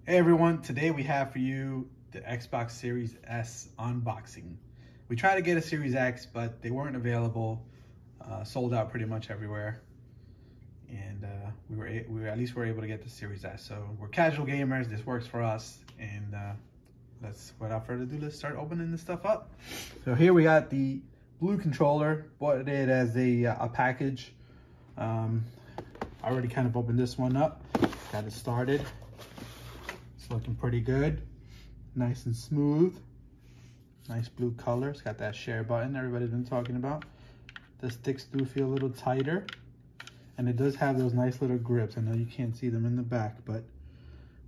Hey everyone, today we have for you the Xbox Series S unboxing. We tried to get a Series X, but they weren't available, sold out pretty much everywhere. And we at least were able to get the Series S. So we're casual gamers, this works for us. And without further ado, let's start opening this stuff up. So here we got the blue controller, bought it as a package. I already kind of opened this one up, got it started. It's looking pretty good, nice and smooth, nice blue color. It's got that share button everybody's been talking about. The sticks do feel a little tighter, and it does have those nice little grips. I know you can't see them in the back, but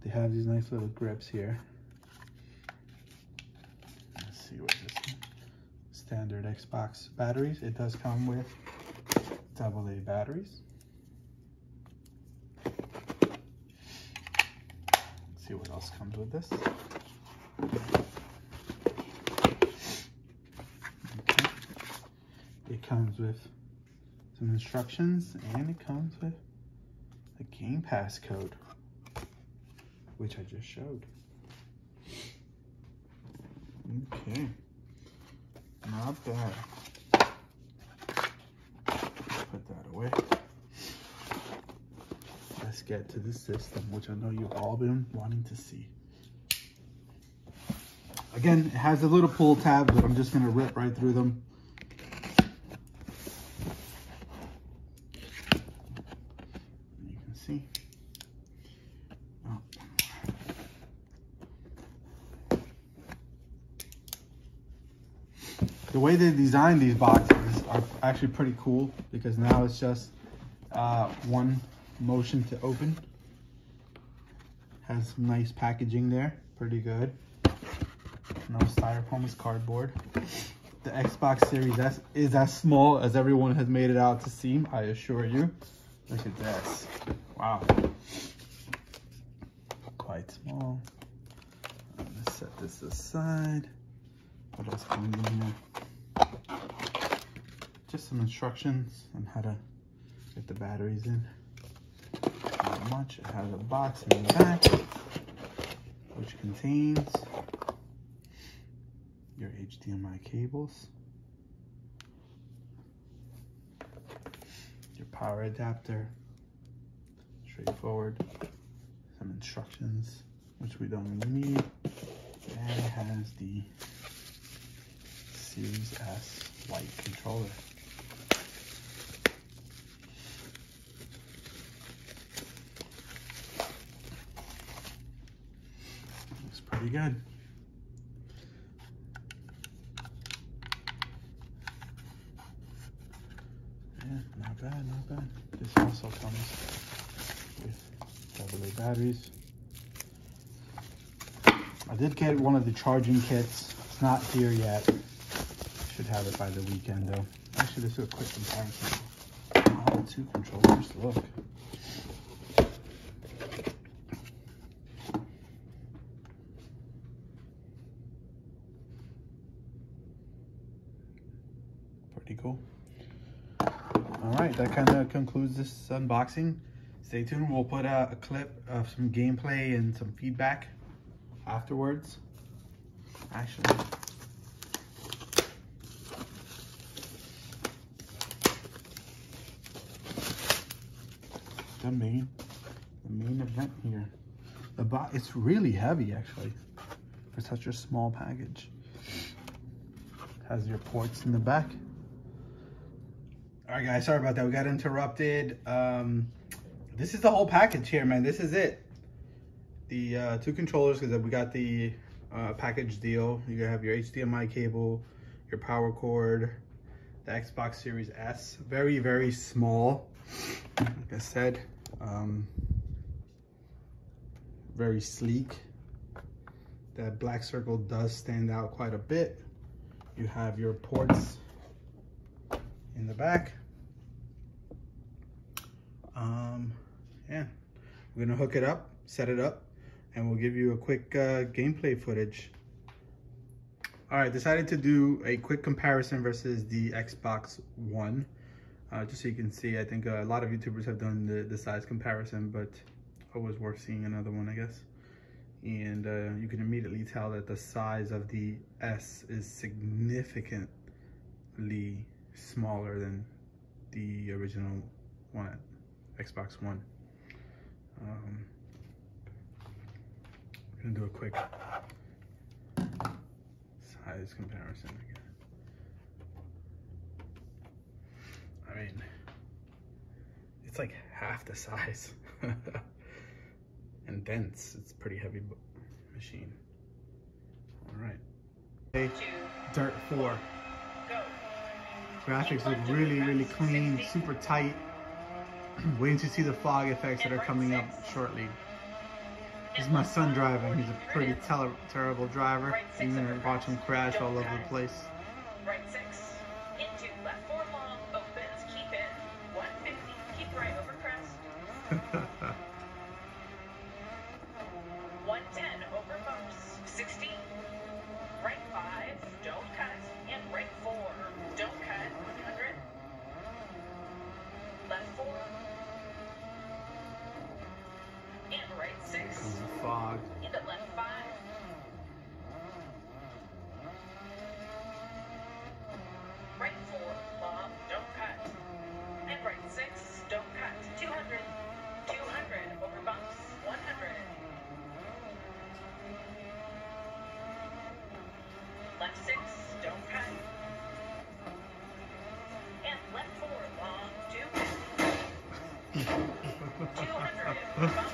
they have these nice little grips here. Let's see what this is. Standard Xbox batteries. It does come with AA batteries. See what else comes with this. Okay. It comes with some instructions, and it comes with a Game Pass code, which I just showed. Okay, not bad. Put that away. Let's get to the system, which I know you've all been wanting to see. Again, it has a little pull tab, but I'm just gonna rip right through them. You can see. Oh. The way they designed these boxes are actually pretty cool, because now it's just one motion to open. Has some nice packaging there, pretty good. No styrofoam, is cardboard. The Xbox Series S is as small as everyone has made it out to seem, I assure you. Look at this, wow. Quite small. Let's set this aside. What else comes in here? Just some instructions on how to get the batteries in. Not much. It has a box in the back, which contains your HDMI cables, your power adapter, straightforward, some instructions, which we don't really need, and it has the Series S white controller. Looks pretty good. Yeah, not bad, not bad. This also comes with AA batteries. I did get one of the charging kits. It's not here yet. Should have it by the weekend though. Actually, let's do a quick comparison. Oh, the two controllers, look. Pretty cool. All right, that kind of concludes this unboxing. Stay tuned. We'll put a clip of some gameplay and some feedback afterwards. Actually, the main event here. The box, it's really heavy actually for such a small package. Has your ports in the back. All right, guys, sorry about that. We got interrupted. This is the whole package here, man. This is it. The two controllers, because we got the package deal. You have your HDMI cable, your power cord, the Xbox Series S. Very, very small. Like I said, very sleek. That black circle does stand out quite a bit. You have your ports in the back. Yeah, we're gonna hook it up, set it up, and we'll give you a quick gameplay footage. All right, decided to do a quick comparison versus the Xbox One, just so you can see. I think a lot of YouTubers have done the size comparison, but always worth seeing another one, I guess. And you can immediately tell that the size of the S is significantly smaller than the original one, Xbox One. I'm gonna do a quick size comparison again. I mean, it's like half the size and dense. It's a pretty heavy machine. All right. Okay, Dirt 4. Graphics look really, really clean, super tight. Waiting to see the fog effects that are coming up shortly. This is my son driving. He's a pretty terrible driver. You're gonna watch him crash all over the place. Right 6, into left 4 long, opens, keep in, 150, keep right over crest. 110 over bumps, 60, right 5, don't cut, and right 4, don't cut, 100, left 4, and right 6, Comes the fog. into left 5, right 4, long, don't cut, and right 6, don't cut, 200, 200 over bumps, 100, left 6, don't cut, and left 4, long, 250, 200 over bumps,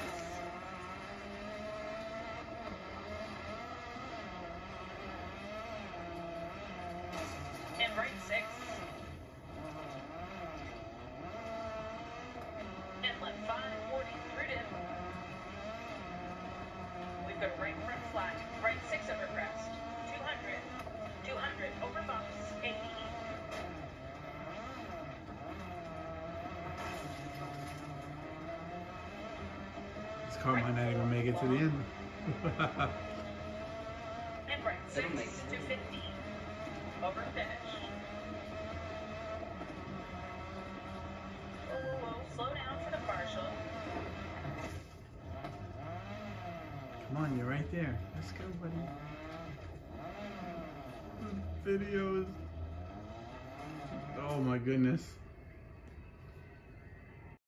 and right 6, and left 5, 40 through dip. We've got a right front flat, right 6 over crest, 200, 200 over bumps, 80. This car might not even make it to the end. And right 6, 250, over finish. Whoa, slow down for the partial. Come on, you're right there. Let's go, buddy. Videos. Oh my goodness.